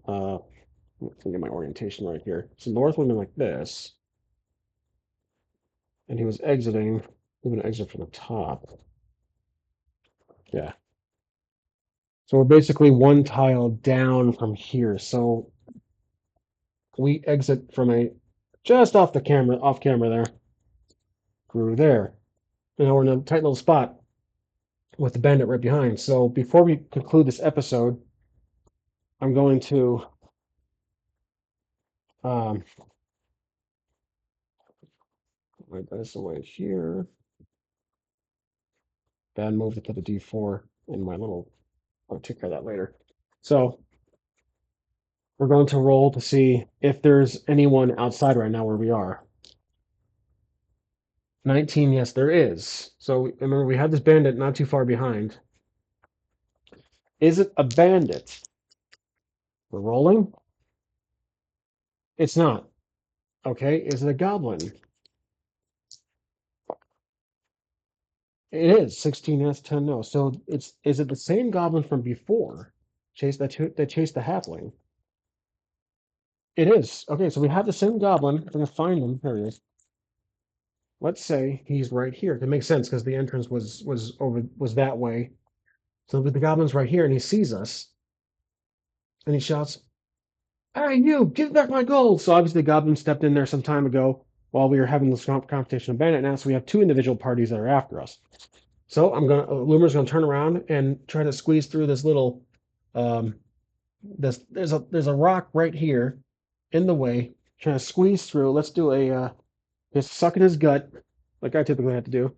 let me get my orientation right here. So north would have been like this, and he was exiting. He would exit from the top. Yeah. So we're basically one tile down from here. So we exit from just off camera there, through there. Now we're in a tight little spot with the bandit right behind. So before we conclude this episode, I'm going to um, write this away here. Bad move to put the D4 in my little. I'll take care of that later. So we're going to roll to see if there's anyone outside right now where we are. 19, yes, there is. So remember, we have this bandit not too far behind. Is it a bandit? We're rolling. It's not. Okay, is it a goblin? It is 16 yes, 10 no. So is it the same goblin from before? That chased the halfling. It is. Okay, so we have the same goblin. We're gonna find him. There he is. Let's say he's right here. It makes sense because the entrance was that way. So the goblin's right here, and he sees us, and he shouts, "Hey, you! Give back my gold!" So obviously, the goblin stepped in there some time ago while we were having this competition of bandit now, so we have two individual parties that are after us. So Loomer's gonna turn around and try to squeeze through this little um there's a rock right here in the way, trying to squeeze through. Let's do a just suck in his gut, like I typically have to do.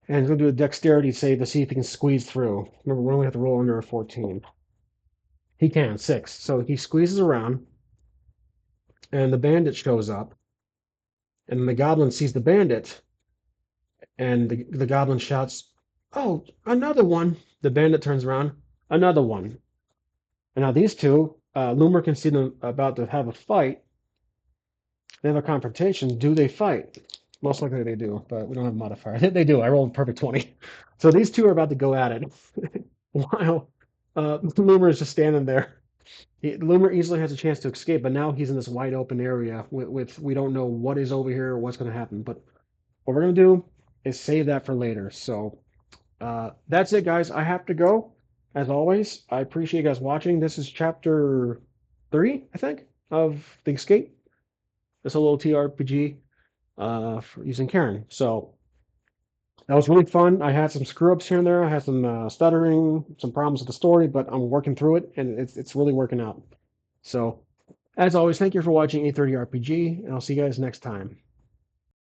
And he's gonna do a dexterity save to see if he can squeeze through. Remember, we only have to roll under a 14. He can, 6. So he squeezes around, and the bandit shows up, and the goblin sees the bandit, and the goblin shouts, "Oh, another one!" The bandit turns around, another one. And now these two, Loomer can see them about to have a fight. They have a confrontation. Do they fight? Most likely they do, but we don't have a modifier. They do. I rolled a perfect 20. So these two are about to go at it. While Loomer is just standing there. Loomer easily has a chance to escape, but now he's in this wide open area with we don't know what is over here or what's going to happen. But what we're going to do is save that for later. So that's it, guys. I have to go. As always, I appreciate you guys watching. This is chapter 3, I think, of The Escape. It's a little TRPG for using Cairn. So that was really fun. I had some screw ups here and there. I had some stuttering, some problems with the story, but I'm working through it, and it's really working out. So, as always, thank you for watching A30 RPG, and I'll see you guys next time.